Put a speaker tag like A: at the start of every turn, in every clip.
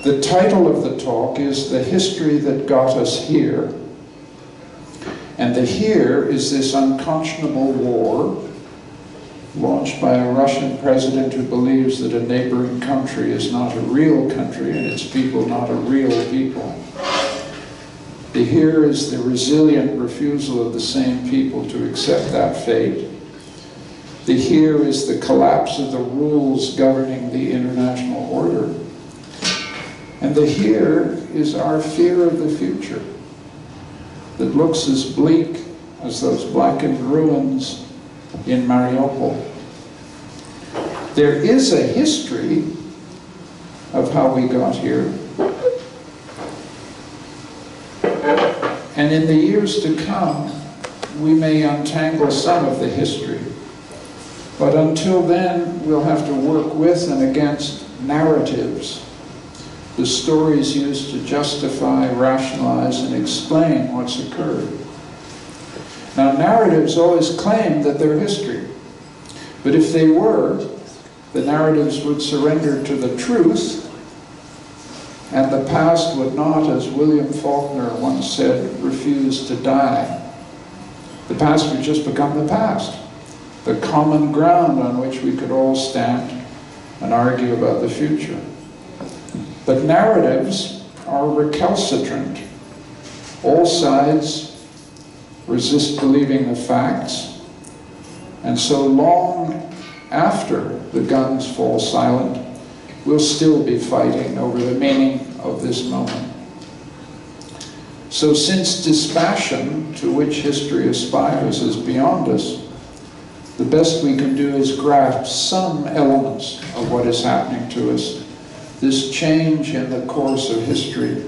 A: The title of the talk is The History That Got Us Here. And the here is this unconscionable war launched by a Russian president who believes that a neighboring country is not a real country and its people not a real people. The here is the resilient refusal of the same people to accept that fate. The here is the collapse of the rules governing the international order. And the here is our fear of the future that looks as bleak as those blackened ruins in Mariupol. There is a history of how we got here. And in the years to come, we may untangle some of the history. But until then, we'll have to work with and against narratives, the stories used to justify, rationalize, and explain what's occurred. Now, narratives always claim that they're history. But if they were, the narratives would surrender to the truth, and the past would not, as William Faulkner once said, refuse to die. The past would just become the past, the common ground on which we could all stand and argue about the future. But narratives are recalcitrant. All sides resist believing the facts, and so long after the guns fall silent, we'll still be fighting over the meaning of this moment. So since dispassion, to which history aspires, is beyond us, the best we can do is grasp some elements of what is happening to us, this change in the course of history,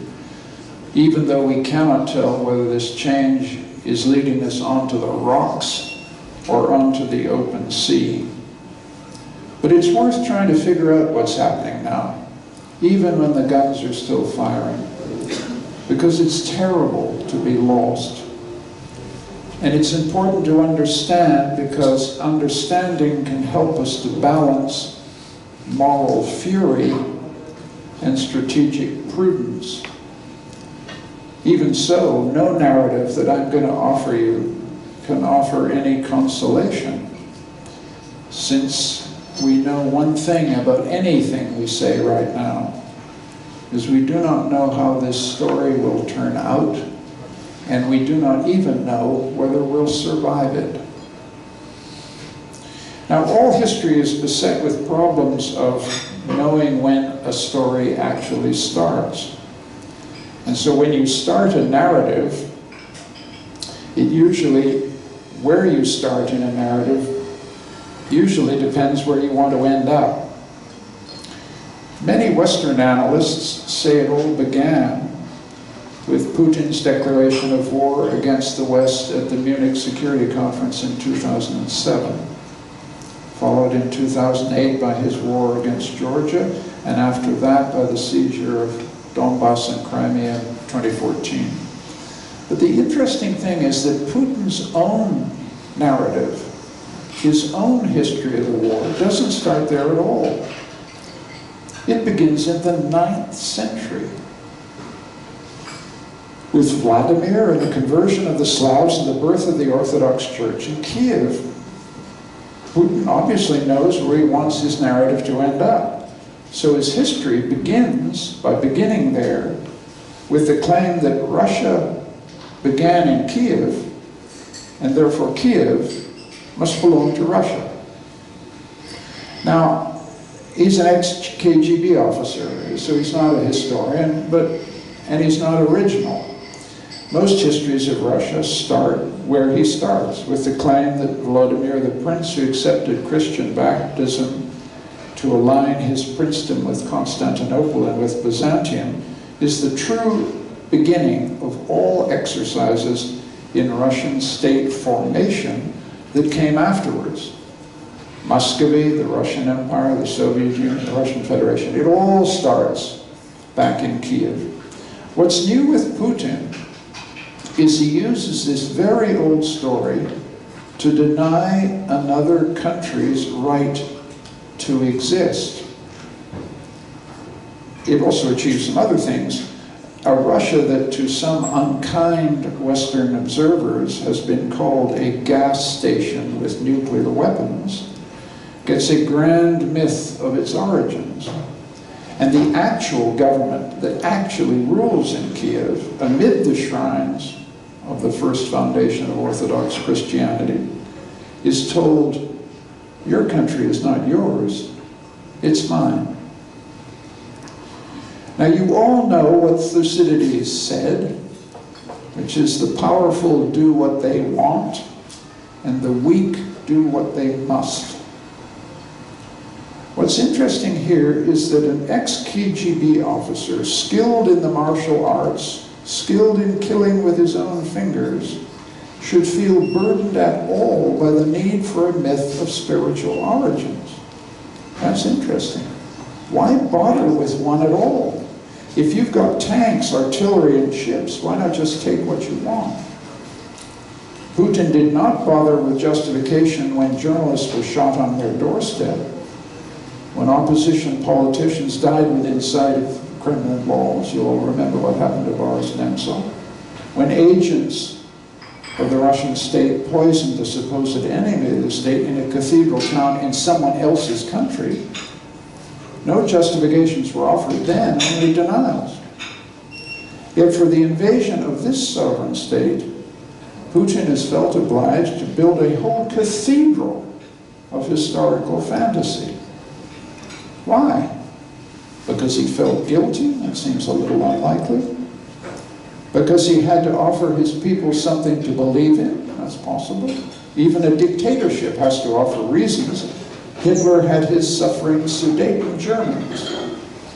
A: even though we cannot tell whether this change is leading us onto the rocks or onto the open sea. But it's worth trying to figure out what's happening now, even when the guns are still firing, because it's terrible to be lost. And it's important to understand, because understanding can help us to balance moral fury and strategic prudence. Even so, no narrative that I'm going to offer you can offer any consolation, since we know one thing about anything we say right now, is we do not know how this story will turn out, and we do not even know whether we'll survive it. Now, all history is beset with problems of knowing when a story actually starts. And so when you start a narrative, it usually, where you start in a narrative, usually depends where you want to end up. Many Western analysts say it all began with Putin's declaration of war against the West at the Munich Security Conference in 2007, followed in 2008 by his war against Georgia, and after that by the seizure of Donbass and Crimea in 2014. But the interesting thing is that Putin's own narrative, his own history of the war, doesn't start there at all. It begins in the 9th century with Vladimir and the conversion of the Slavs and the birth of the Orthodox Church in Kiev. Putin obviously knows where he wants his narrative to end up. So his history begins by beginning there with the claim that Russia began in Kiev, and therefore Kiev must belong to Russia. Now, he's an ex-KGB officer, so he's not a historian, and he's not original. Most histories of Russia start where he starts, with the claim that Vladimir the Prince, who accepted Christian baptism to align his princedom with Constantinople and with Byzantium, is the true beginning of all exercises in Russian state formation that came afterwards. Muscovy, the Russian Empire, the Soviet Union, the Russian Federation, it all starts back in Kiev. What's new with Putin is he uses this very old story to deny another country's right to exist. it also achieved some other things. A Russia that to some unkind Western observers has been called a gas station with nuclear weapons gets a grand myth of its origins. And the actual government that actually rules in Kiev, amid the shrines of the first foundation of Orthodox Christianity, is told, your country is not yours, it's mine. Now you all know what Thucydides said, which is the powerful do what they want, and the weak do what they must. What's interesting here is that an ex-KGB officer, skilled in the martial arts, skilled in killing with his own fingers, should feel burdened at all by the need for a myth of spiritual origins. That's interesting. Why bother with one at all? If you've got tanks, artillery, and ships, why not just take what you want? Putin did not bother with justification when journalists were shot on their doorstep, when opposition politicians died within sight of Kremlin walls. You all remember what happened to Boris Nemtsov. When agents of the Russian state poisoned the supposed enemy of the state in a cathedral town in someone else's country, no justifications were offered then, only denials. Yet for the invasion of this sovereign state, Putin has felt obliged to build a whole cathedral of historical fantasy. Why? Because he felt guilty? That seems a little unlikely. Because he had to offer his people something to believe in? That's possible. Even a dictatorship has to offer reasons. Hitler had his suffering Sudeten Germans.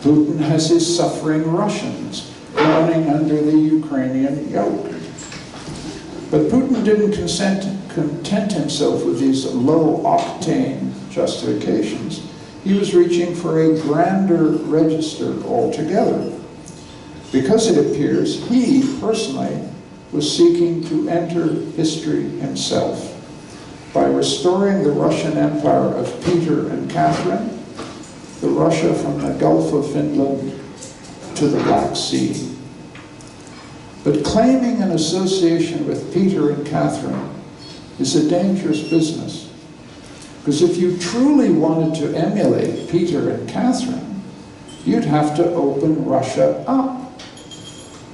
A: Putin has his suffering Russians, groaning under the Ukrainian yoke. But Putin didn't content himself with these low-octane justifications. He was reaching for a grander register altogether. Because it appears he, personally, was seeking to enter history himself by restoring the Russian Empire of Peter and Catherine, the Russia from the Gulf of Finland to the Black Sea. But claiming an association with Peter and Catherine is a dangerous business. Because if you truly wanted to emulate Peter and Catherine, you'd have to open Russia up,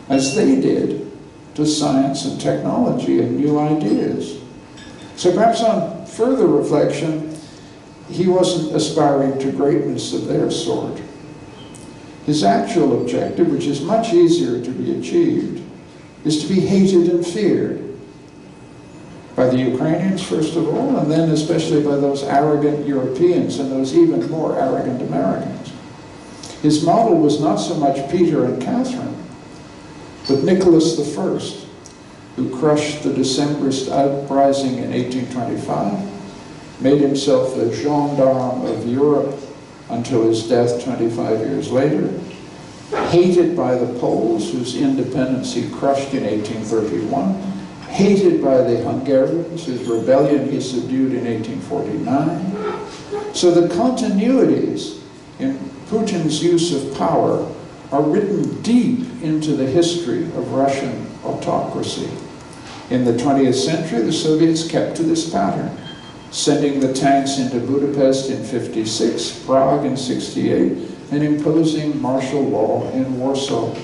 A: as they did, to science and technology and new ideas. So perhaps on further reflection, he wasn't aspiring to greatness of their sort. His actual objective, which is much easier to be achieved, is to be hated and feared by the Ukrainians, first of all, and then especially by those arrogant Europeans and those even more arrogant Americans. His model was not so much Peter and Catherine, but Nicholas I, who crushed the Decembrist uprising in 1825, made himself the gendarme of Europe until his death 25 years later, hated by the Poles, whose independence he crushed in 1831, hated by the Hungarians, whose rebellion he subdued in 1849. So the continuities in Putin's use of power are written deep into the history of Russian autocracy. In the 20th century, the Soviets kept to this pattern, sending the tanks into Budapest in '56, Prague in '68, and imposing martial law in Warsaw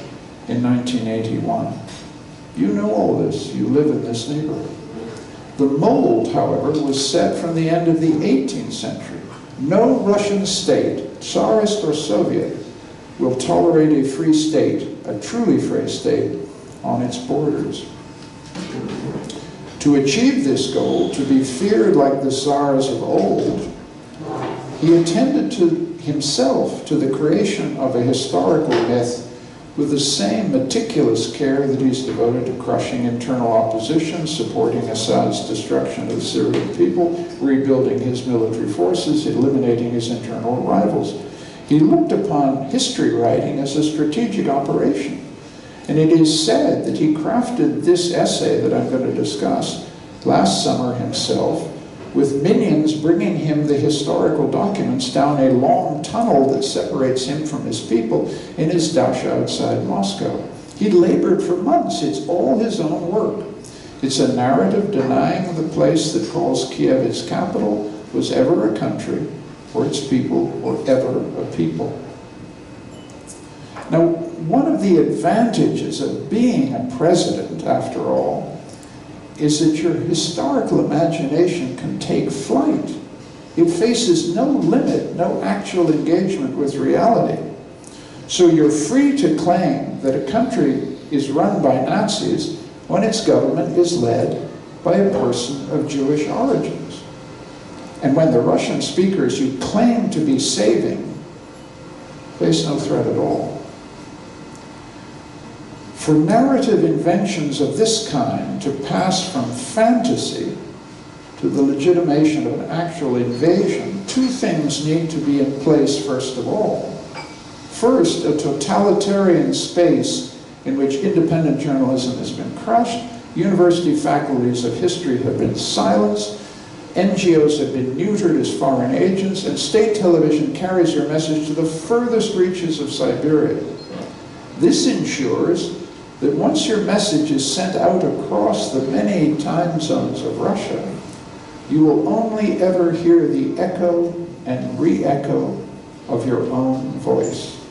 A: in 1981. You know all this. You live in this neighborhood. The mold, however, was set from the end of the 18th century. No Russian state, Tsarist or Soviet, will tolerate a free state, a truly free state, on its borders. To achieve this goal, to be feared like the Tsars of old, he attended to himself to the creation of a historical myth with the same meticulous care that he's devoted to crushing internal opposition, supporting Assad's destruction of the Syrian people, rebuilding his military forces, eliminating his internal rivals. He looked upon history writing as a strategic operation. And it is said that he crafted this essay that I'm going to discuss last summer himself with minions bringing him the historical documents down a long tunnel that separates him from his people in his dacha outside Moscow. He labored for months. It's all his own work. It's a narrative denying the place that calls Kiev its capital was ever a country, or its people were ever a people. Now, one of the advantages of being a president, after all, is that your historical imagination can take flight. It faces no limit, no actual engagement with reality. So you're free to claim that a country is run by Nazis when its government is led by a person of Jewish origins. And when the Russian speakers you claim to be saving face no threat at all. For narrative inventions of this kind to pass from fantasy to the legitimation of an actual invasion, two things need to be in place first of all. First, a totalitarian space in which independent journalism has been crushed, university faculties of history have been silenced, NGOs have been neutered as foreign agents, and state television carries your message to the furthest reaches of Siberia. This ensures that once your message is sent out across the many time zones of Russia, you will only ever hear the echo and re-echo of your own voice.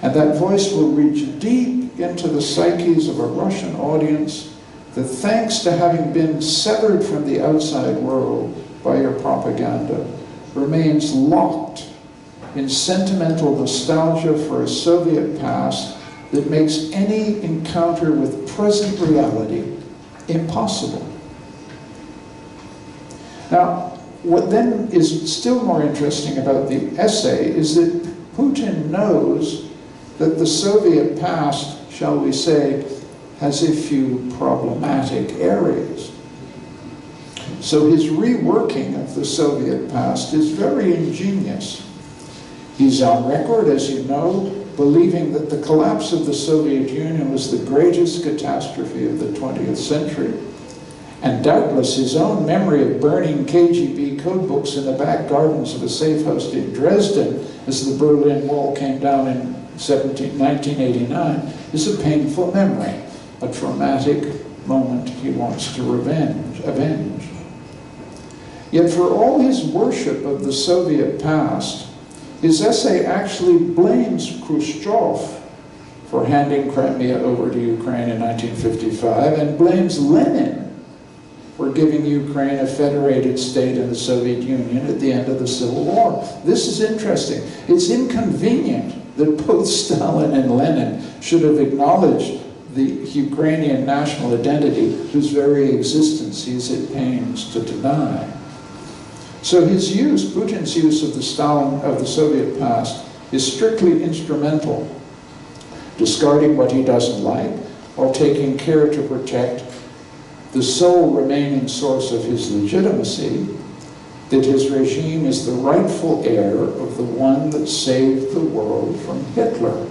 A: And that voice will reach deep into the psyches of a Russian audience that, thanks to having been severed from the outside world by your propaganda, remains locked in sentimental nostalgia for a Soviet past that makes any encounter with present reality impossible. Now, what then is still more interesting about the essay is that Putin knows that the Soviet past, shall we say, has a few problematic areas. So his reworking of the Soviet past is very ingenious. He's on record, as you know, believing that the collapse of the Soviet Union was the greatest catastrophe of the 20th century. And doubtless his own memory of burning KGB codebooks in the back gardens of a safe house in Dresden as the Berlin Wall came down in 1989 is a painful memory, a traumatic moment he wants to avenge. Yet for all his worship of the Soviet past, his essay actually blames Khrushchev for handing Crimea over to Ukraine in 1955 and blames Lenin for giving Ukraine a federated state in the Soviet Union at the end of the Civil War. This is interesting. It's inconvenient that both Stalin and Lenin should have acknowledged the Ukrainian national identity whose very existence he is at pains to deny. So his use, Putin's use of the Soviet past, is strictly instrumental, discarding what he doesn't like, while taking care to protect the sole remaining source of his legitimacy, that his regime is the rightful heir of the one that saved the world from Hitler.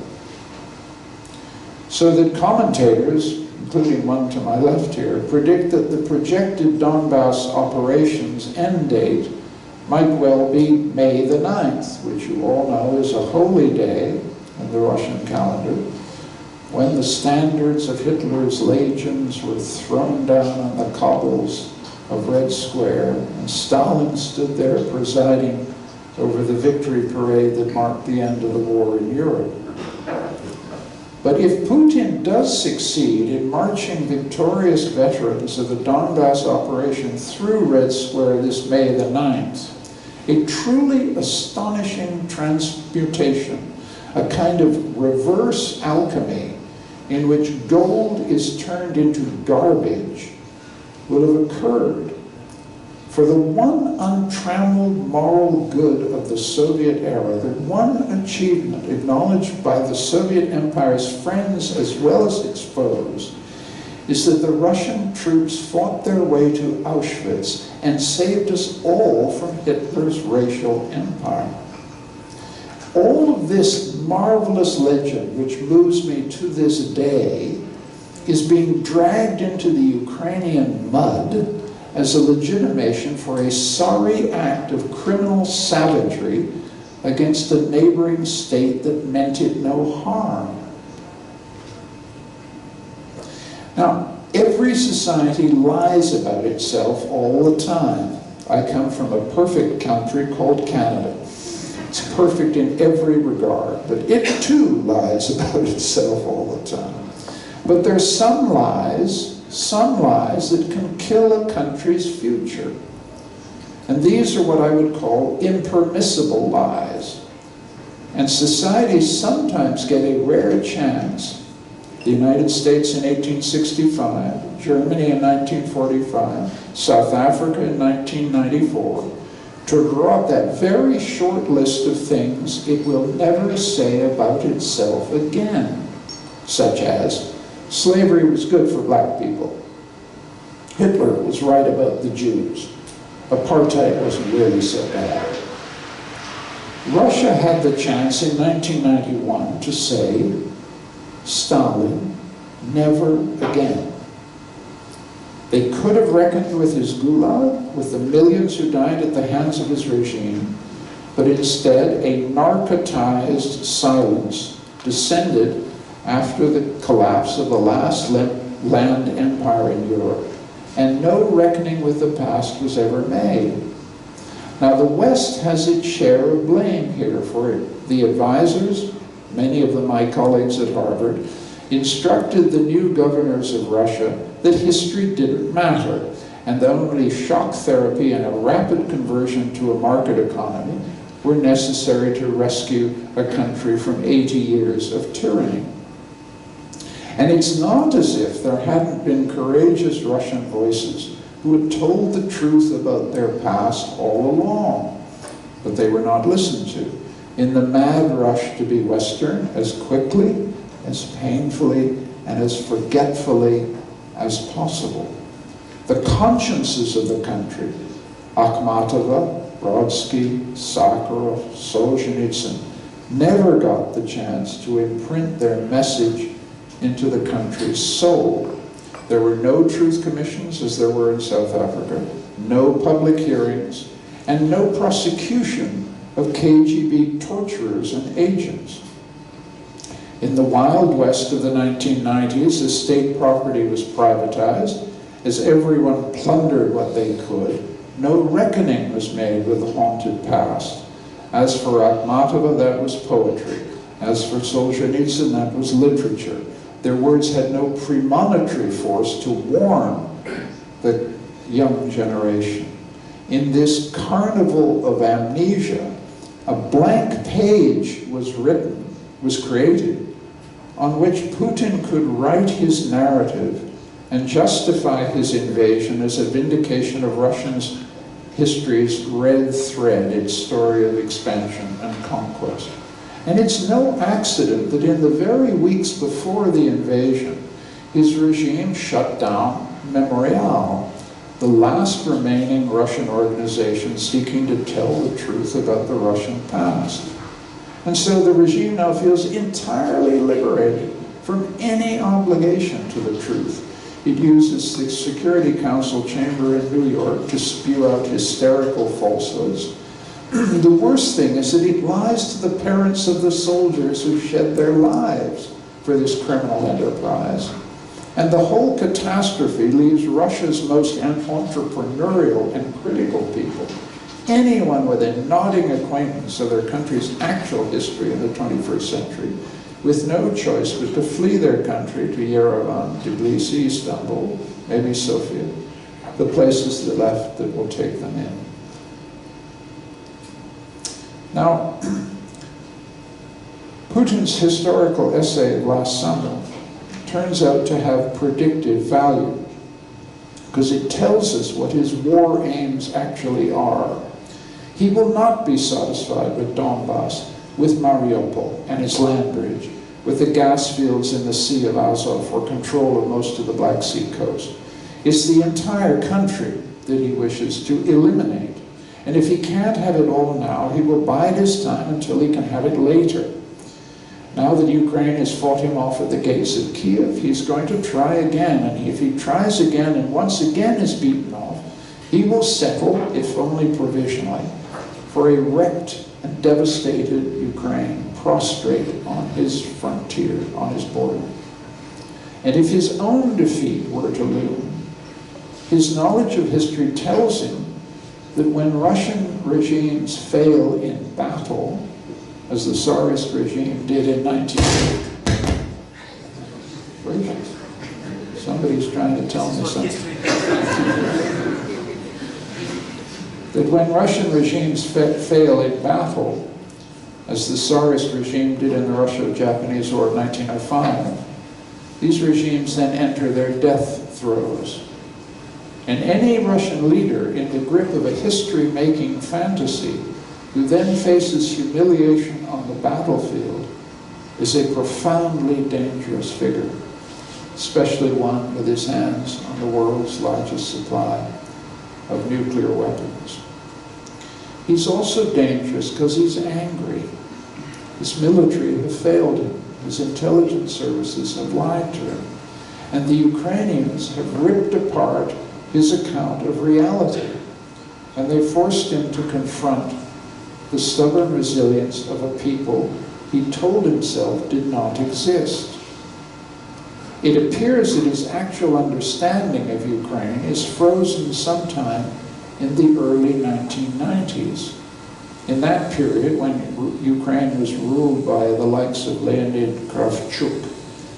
A: So that commentators, including one to my left here, predict that the projected Donbass operations end date might well be May the 9th, which you all know is a holy day in the Russian calendar, when the standards of Hitler's legions were thrown down on the cobbles of Red Square, and Stalin stood there presiding over the victory parade that marked the end of the war in Europe. But if Putin does succeed in marching victorious veterans of the Donbass operation through Red Square this May the 9th, a truly astonishing transmutation, a kind of reverse alchemy in which gold is turned into garbage, will have occurred. For the one untrammeled moral good of the Soviet era, the one achievement acknowledged by the Soviet Empire's friends as well as its foes, is that the Russian troops fought their way to Auschwitz and saved us all from Hitler's racial empire. All of this marvelous legend, which moves me to this day, is being dragged into the Ukrainian mud as a legitimation for a sorry act of criminal savagery against a neighboring state that meant it no harm. Now, every society lies about itself all the time. I come from a perfect country called Canada. It's perfect in every regard, but it too lies about itself all the time. But there's some lies that can kill a country's future. And these are what I would call impermissible lies. And societies sometimes get a rare chance. The United States in 1865, Germany in 1945, South Africa in 1994, to draw up that very short list of things it will never say about itself again, such as slavery was good for black people, Hitler was right about the Jews, apartheid wasn't really so bad. Russia had the chance in 1991 to say, Stalin, never again. They could have reckoned with his gulag, with the millions who died at the hands of his regime, but instead a narcotized silence descended after the collapse of the last land empire in Europe, and no reckoning with the past was ever made. Now the West has its share of blame here for it. The advisors, many of them my colleagues at Harvard, instructed the new governors of Russia that history didn't matter, and that only shock therapy and a rapid conversion to a market economy were necessary to rescue a country from 80 years of tyranny. And it's not as if there hadn't been courageous Russian voices who had told the truth about their past all along, but they were not listened to in the mad rush to be Western as quickly, as painfully, and as forgetfully as possible. The consciences of the country, Akhmatova, Brodsky, Sakharov, Solzhenitsyn, never got the chance to imprint their message into the country's soul. There were no truth commissions, as there were in South Africa, no public hearings, and no prosecution of KGB torturers and agents. In the Wild West of the 1990s, as state property was privatized, as everyone plundered what they could, no reckoning was made with the haunted past. As for Akhmatova, that was poetry. As for Solzhenitsyn, that was literature. Their words had no premonitory force to warn the young generation. In this carnival of amnesia, a blank page was created, on which Putin could write his narrative and justify his invasion as a vindication of Russia's history's red thread, its story of expansion and conquest. And it's no accident that in the very weeks before the invasion, his regime shut down Memorial, the last remaining Russian organization seeking to tell the truth about the Russian past. And so the regime now feels entirely liberated from any obligation to the truth. It uses the Security Council chamber in New York to spew out hysterical falsehoods. The worst thing is that it lies to the parents of the soldiers who shed their lives for this criminal enterprise. And the whole catastrophe leaves Russia's most entrepreneurial and critical people, anyone with a nodding acquaintance of their country's actual history in the 21st century, with no choice but to flee their country to Yerevan, Tbilisi, Istanbul, maybe Sofia, the places that left that will take them in. Now, Putin's historical essay last summer turns out to have predictive value because it tells us what his war aims actually are. He will not be satisfied with Donbass, with Mariupol and its land bridge, with the gas fields in the Sea of Azov for control of most of the Black Sea coast. It's the entire country that he wishes to eliminate. And if he can't have it all now, he will bide his time until he can have it later. Now that Ukraine has fought him off at the gates of Kiev, he's going to try again. And if he tries again and once again is beaten off, He will settle, if only provisionally, for a wrecked and devastated Ukraine, prostrate on his frontier, on his border. And if his own defeat were to loom, his knowledge of history tells him that when Russian regimes fail in battle, as the Tsarist regime did in 1980, somebody's trying to tell me something. That when Russian regimes fail in battle, as the Tsarist regime did in the Russo-Japanese War of 1905, these regimes then enter their death throes. And any Russian leader in the grip of a history-making fantasy who then faces humiliation on the battlefield is a profoundly dangerous figure, especially one with his hands on the world's largest supply of nuclear weapons. He's also dangerous because he's angry. His military have failed him. His intelligence services have lied to him. And the Ukrainians have ripped apart his account of reality. And they forced him to confront the stubborn resilience of a people he told himself did not exist. It appears that his actual understanding of Ukraine is frozen sometime in the early 1990s. In that period, when Ukraine was ruled by the likes of Leonid Kravchuk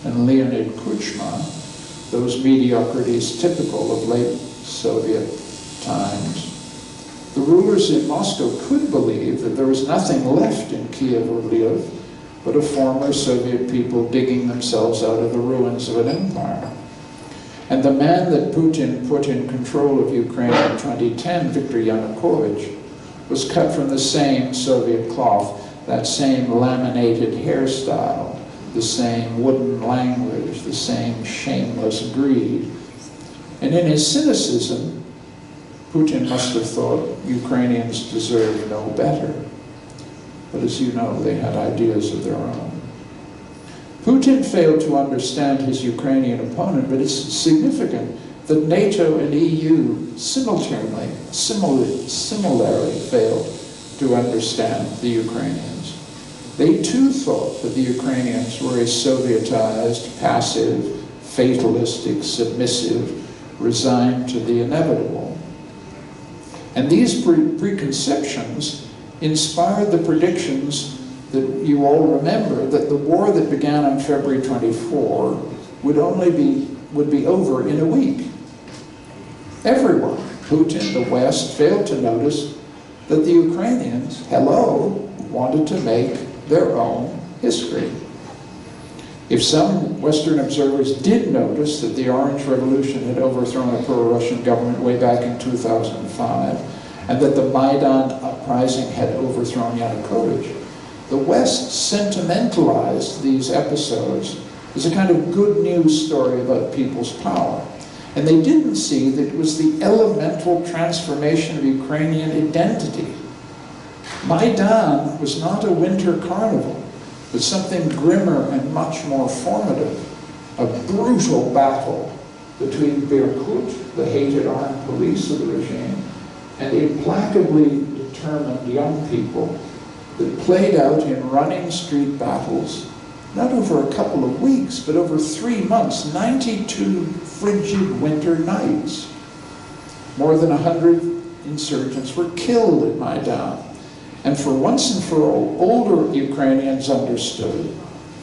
A: and Leonid Kuchma, those mediocrities typical of late Soviet times, the rulers in Moscow could believe that there was nothing left in Kiev or Lviv but a former Soviet people digging themselves out of the ruins of an empire. And the man that Putin put in control of Ukraine in 2010, Viktor Yanukovych, was cut from the same Soviet cloth, that same laminated hairstyle, the same wooden language, the same shameless greed. And in his cynicism, Putin must have thought Ukrainians deserve no better. But as you know, they had ideas of their own. Putin failed to understand his Ukrainian opponent, but it's significant that NATO and EU similarly failed to understand the Ukrainians. They too thought that the Ukrainians were a Sovietized, passive, fatalistic, submissive, resigned to the inevitable. And these preconceptions inspired the predictions that you all remember, that the war that began on February 24 would be over in a week. Everyone, Putin, the West, failed to notice that the Ukrainians, wanted to make their own history. If some Western observers did notice that the Orange Revolution had overthrown a pro-Russian government way back in 2005, and that the Maidan uprising had overthrown Yanukovych, the West sentimentalized these episodes as a kind of good news story about people's power. And they didn't see that it was the elemental transformation of Ukrainian identity. Maidan was not a winter carnival, but something grimmer and much more formative, a brutal battle between Berkut, the hated armed police of the regime, and implacably determined young people that played out in running street battles, not over a couple of weeks, but over 3 months, 92 frigid winter nights. More than 100 insurgents were killed at Maidan. And for once and for all, older Ukrainians understood,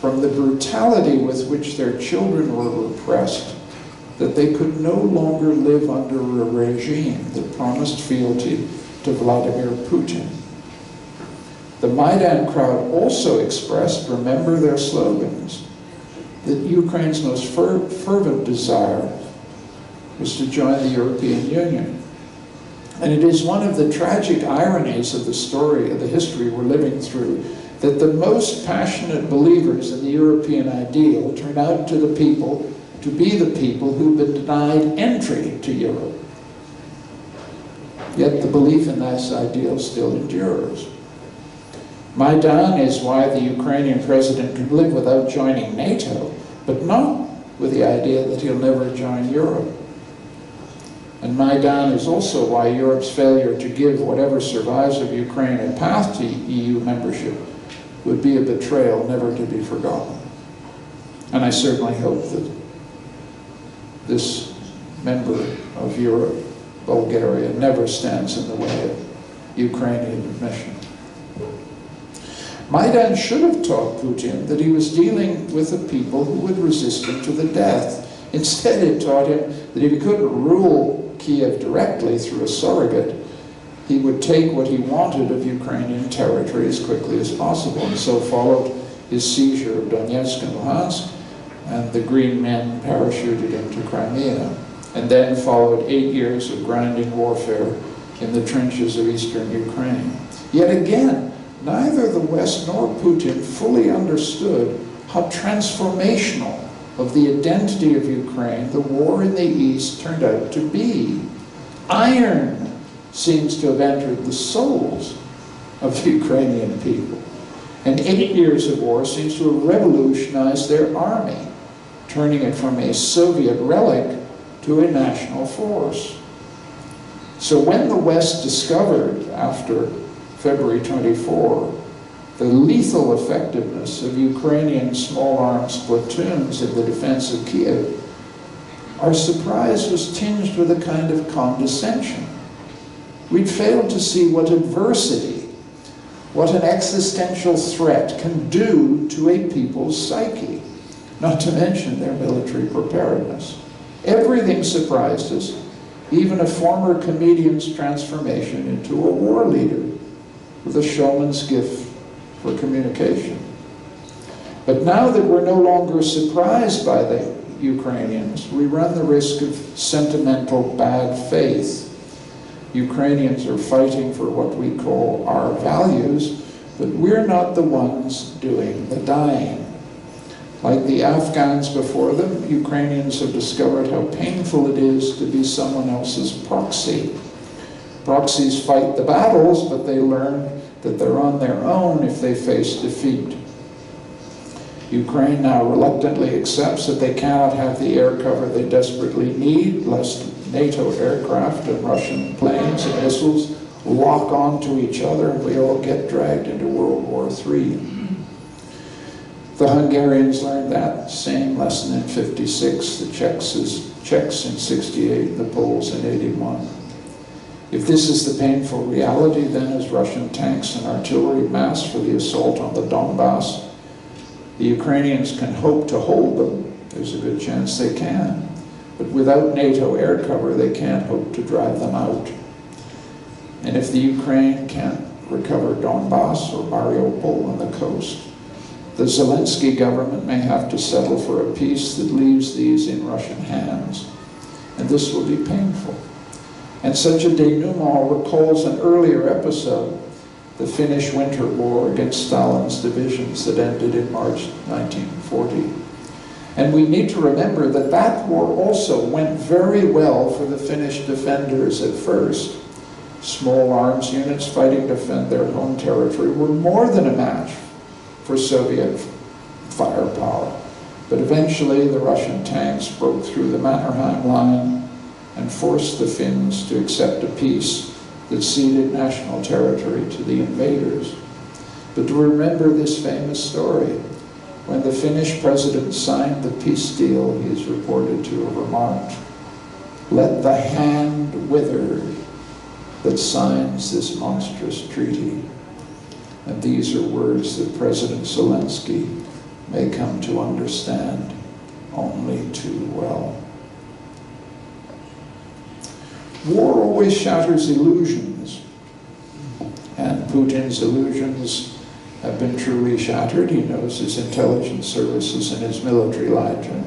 A: from the brutality with which their children were repressed, that they could no longer live under a regime that promised fealty to Vladimir Putin. The Maidan crowd also expressed, remember their slogans, that Ukraine's most fervent desire was to join the European Union. And it is one of the tragic ironies of the story, of the history we're living through, that the most passionate believers in the European ideal turn out to be the people who've been denied entry to Europe. Yet the belief in this ideal still endures. Maidan is why the Ukrainian president could live without joining NATO, but not with the idea that he'll never join Europe. And Maidan is also why Europe's failure to give whatever survives of Ukraine a path to EU membership would be a betrayal never to be forgotten. And I certainly hope that this member of Europe, Bulgaria, never stands in the way of Ukrainian admission. Maidan should have taught Putin that he was dealing with a people who would resist him to the death. Instead, it taught him that if he couldn't rule Kiev directly through a surrogate, he would take what he wanted of Ukrainian territory as quickly as possible. And so followed his seizure of Donetsk and Luhansk, and the Green Men parachuted into Crimea. And then followed 8 years of grinding warfare in the trenches of eastern Ukraine. Yet again, neither the West nor Putin fully understood how transformational of the identity of Ukraine the war in the East turned out to be. Iron seems to have entered the souls of the Ukrainian people. And 8 years of war seems to have revolutionized their army, turning it from a Soviet relic to a national force. So when the West discovered, after February 24, the lethal effectiveness of Ukrainian small arms platoons in the defense of Kiev, our surprise was tinged with a kind of condescension. We'd failed to see what adversity, what an existential threat can do to a people's psyche, not to mention their military preparedness. Everything surprised us, even a former comedian's transformation into a war leader with a showman's gift for communication. But now that we're no longer surprised by the Ukrainians, we run the risk of sentimental bad faith. Ukrainians are fighting for what we call our values, but we're not the ones doing the dying. Like the Afghans before them, Ukrainians have discovered how painful it is to be someone else's proxy. Proxies fight the battles, but they learn that they're on their own if they face defeat. Ukraine now reluctantly accepts that they cannot have the air cover they desperately need, lest NATO aircraft and Russian planes and missiles lock onto each other and we all get dragged into World War III. The Hungarians learned that same lesson in '56, the Czechs in '68, the Poles in '81. If this is the painful reality, then as Russian tanks and artillery mass for the assault on the Donbass, the Ukrainians can hope to hold them. There's a good chance they can. But without NATO air cover, they can't hope to drive them out. And if the Ukraine can't recover Donbass or Mariupol on the coast, the Zelensky government may have to settle for a peace that leaves these in Russian hands. And this will be painful. And such a denouement recalls an earlier episode, the Finnish Winter War against Stalin's divisions that ended in March 1940. And we need to remember that that war also went very well for the Finnish defenders at first. Small arms units fighting to defend their home territory were more than a match for Soviet firepower. But eventually the Russian tanks broke through the Mannerheim line and forced the Finns to accept a peace that ceded national territory to the invaders. But to remember this famous story, when the Finnish president signed the peace deal, he is reported to have remarked, "Let the hand wither that signs this monstrous treaty." And these are words that President Zelensky may come to understand only too well. War always shatters illusions, and Putin's illusions have been truly shattered. He knows his intelligence services and his military lied to him.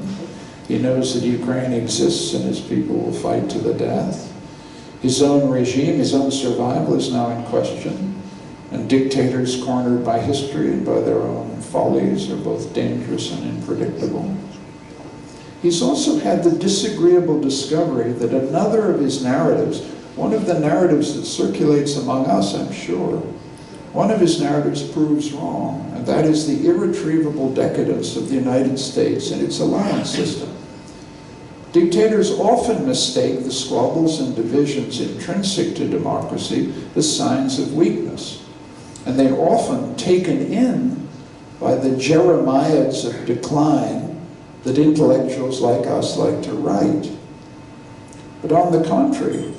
A: He knows that Ukraine exists and his people will fight to the death. His own regime, his own survival is now in question, and dictators cornered by history and by their own follies are both dangerous and unpredictable. He's also had the disagreeable discovery that another of his narratives, one of the narratives that circulates among us, I'm sure, one of his narratives proves wrong, and that is the irretrievable decadence of the United States and its alliance system. Dictators often mistake the squabbles and divisions intrinsic to democracy as signs of weakness, and they're often taken in by the jeremiads of decline that intellectuals like us like to write. But on the contrary,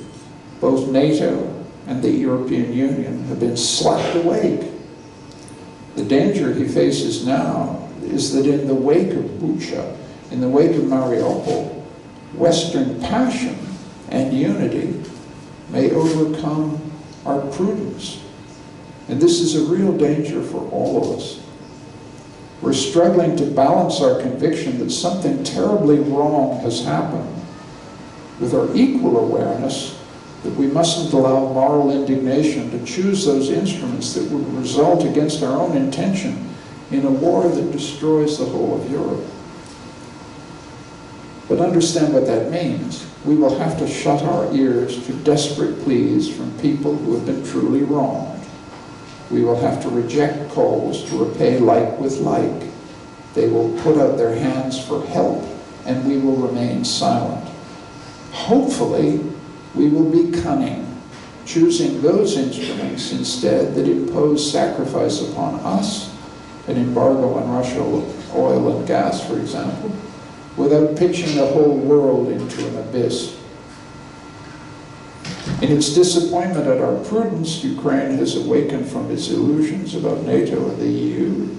A: both NATO and the European Union have been slapped awake. The danger he faces now is that in the wake of Bucha, in the wake of Mariupol, Western passion and unity may overcome our prudence. And this is a real danger for all of us. We're struggling to balance our conviction that something terribly wrong has happened with our equal awareness that we mustn't allow moral indignation to choose those instruments that would result against our own intention in a war that destroys the whole of Europe. But understand what that means. We will have to shut our ears to desperate pleas from people who have been truly wronged. We will have to reject calls to repay like with like. They will put out their hands for help, and we will remain silent. Hopefully, we will be cunning, choosing those instruments instead that impose sacrifice upon us, an embargo on Russian oil and gas, for example, without pitching the whole world into an abyss. In its disappointment at our prudence, Ukraine has awakened from its illusions about NATO and the EU.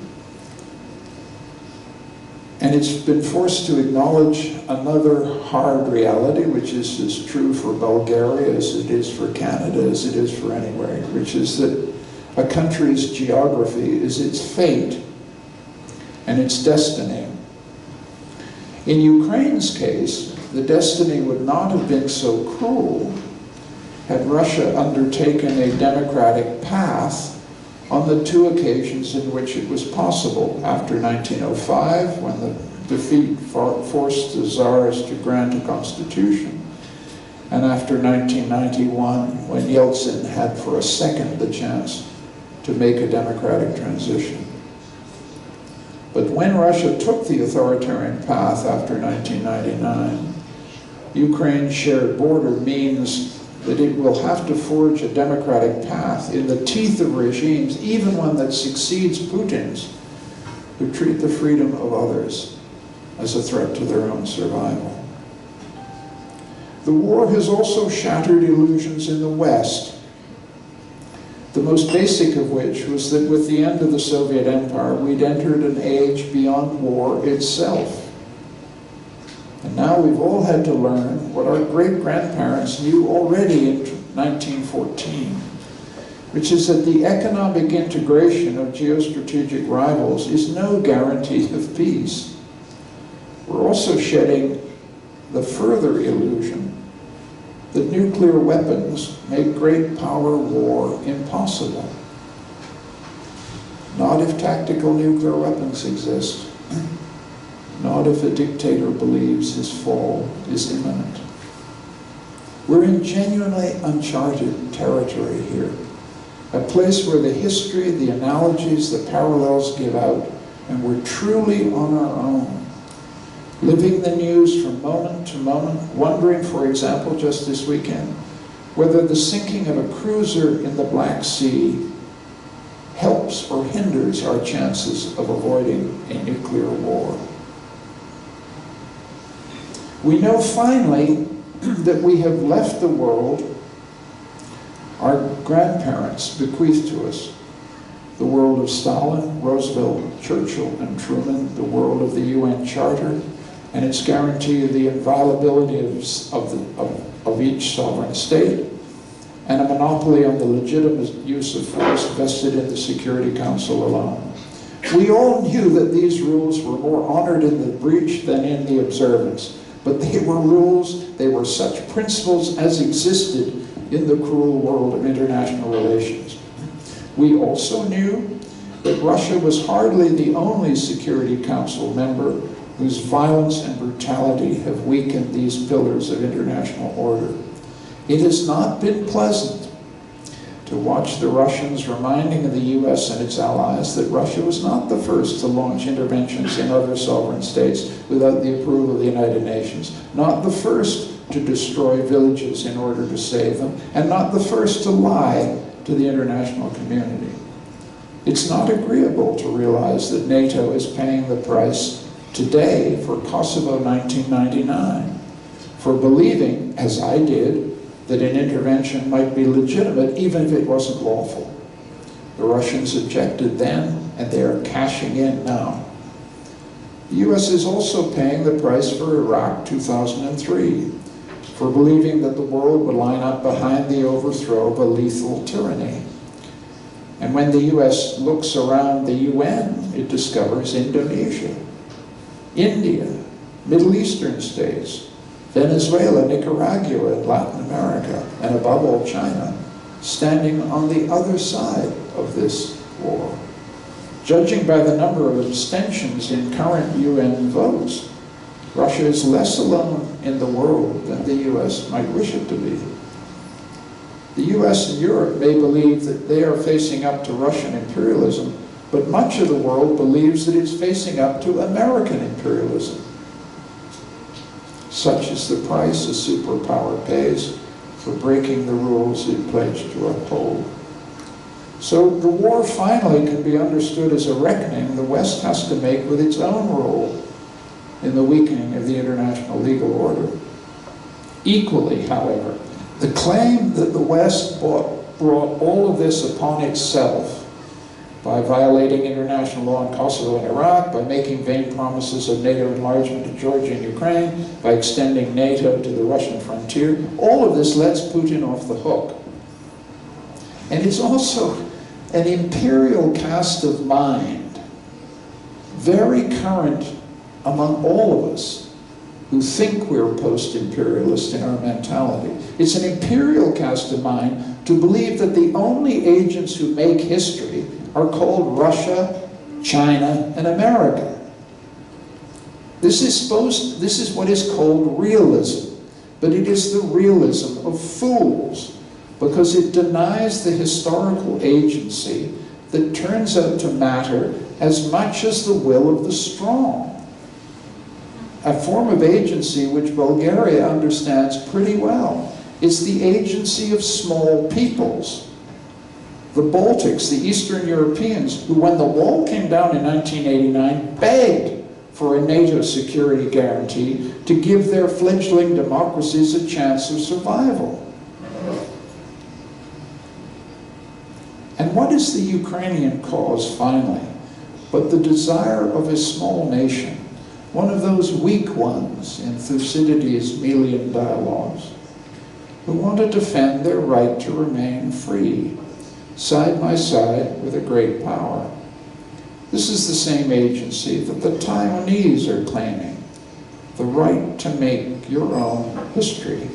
A: And it's been forced to acknowledge another hard reality, which is as true for Bulgaria as it is for Canada, as it is for anywhere, which is that a country's geography is its fate and its destiny. In Ukraine's case, the destiny would not have been so cruel had Russia undertaken a democratic path on the two occasions in which it was possible, after 1905, when the defeat forced the czars to grant a constitution, and after 1991, when Yeltsin had for a second the chance to make a democratic transition. But when Russia took the authoritarian path after 1999, Ukraine's shared border means that it will have to forge a democratic path in the teeth of regimes, even one that succeeds Putin's, who treat the freedom of others as a threat to their own survival. The war has also shattered illusions in the West, the most basic of which was that with the end of the Soviet Empire, we'd entered an age beyond war itself. And now we've all had to learn what our great-grandparents knew already in 1914, which is that the economic integration of geostrategic rivals is no guarantee of peace. We're also shedding the further illusion that nuclear weapons make great power war impossible. Not if tactical nuclear weapons exist. Not if a dictator believes his fall is imminent. We're in genuinely uncharted territory here, a place where the history, the analogies, the parallels give out, and we're truly on our own, living the news from moment to moment, wondering, for example, just this weekend, whether the sinking of a cruiser in the Black Sea helps or hinders our chances of avoiding a nuclear war. We know finally that we have left the world our grandparents bequeathed to us. The world of Stalin, Roosevelt, Churchill, and Truman, the world of the UN Charter, and its guarantee of the inviolability of each sovereign state, and a monopoly on the legitimate use of force vested in the Security Council alone. We all knew that these rules were more honored in the breach than in the observance. But they were rules, they were such principles as existed in the cruel world of international relations. We also knew that Russia was hardly the only Security Council member whose violence and brutality have weakened these pillars of international order. It has not been pleasant to watch the Russians reminding the US and its allies that Russia was not the first to launch interventions in other sovereign states without the approval of the United Nations, not the first to destroy villages in order to save them, and not the first to lie to the international community. It's not agreeable to realize that NATO is paying the price today for Kosovo 1999, for believing, as I did, that an intervention might be legitimate even if it wasn't lawful. The Russians objected then, and they are cashing in now. The US is also paying the price for Iraq 2003, for believing that the world would line up behind the overthrow of a lethal tyranny. And when the US looks around the UN, it discovers Indonesia, India, Middle Eastern states, Venezuela, Nicaragua, and Latin America, and above all China, standing on the other side of this war. Judging by the number of abstentions in current UN votes, Russia is less alone in the world than the US might wish it to be. The US and Europe may believe that they are facing up to Russian imperialism, but much of the world believes that it's facing up to American imperialism. Such is the price a superpower pays for breaking the rules it pledged to uphold. So the war finally can be understood as a reckoning the West has to make with its own role in the weakening of the international legal order. Equally, however, the claim that the West brought all of this upon itself by violating international law in Kosovo and Iraq, by making vain promises of NATO enlargement to Georgia and Ukraine, by extending NATO to the Russian frontier, all of this lets Putin off the hook. And it's also an imperial cast of mind, very current among all of us who think we're post-imperialist in our mentality. It's an imperial cast of mind to believe that the only agents who make history are called Russia, China, and America. This is what is called realism, but it is the realism of fools, because it denies the historical agency that turns out to matter as much as the will of the strong. A form of agency which Bulgaria understands pretty well. It's the agency of small peoples. The Baltics, the Eastern Europeans, who when the wall came down in 1989, begged for a NATO security guarantee to give their fledgling democracies a chance of survival. And what is the Ukrainian cause, finally, but the desire of a small nation, one of those weak ones in Thucydides' Melian dialogues, who want to defend their right to remain free, side by side with a great power. This is the same agency that the Taiwanese are claiming, the right to make your own history,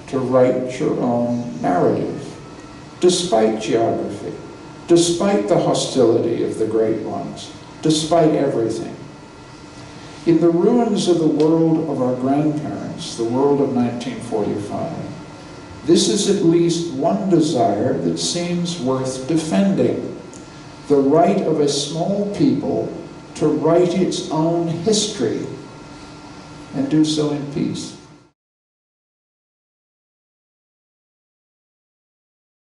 A: to write your own narrative, despite geography, despite the hostility of the great ones, despite everything. In the ruins of the world of our grandparents, the world of 1945, this is at least one desire that seems worth defending: the right of a small people to write its own history and do so in peace.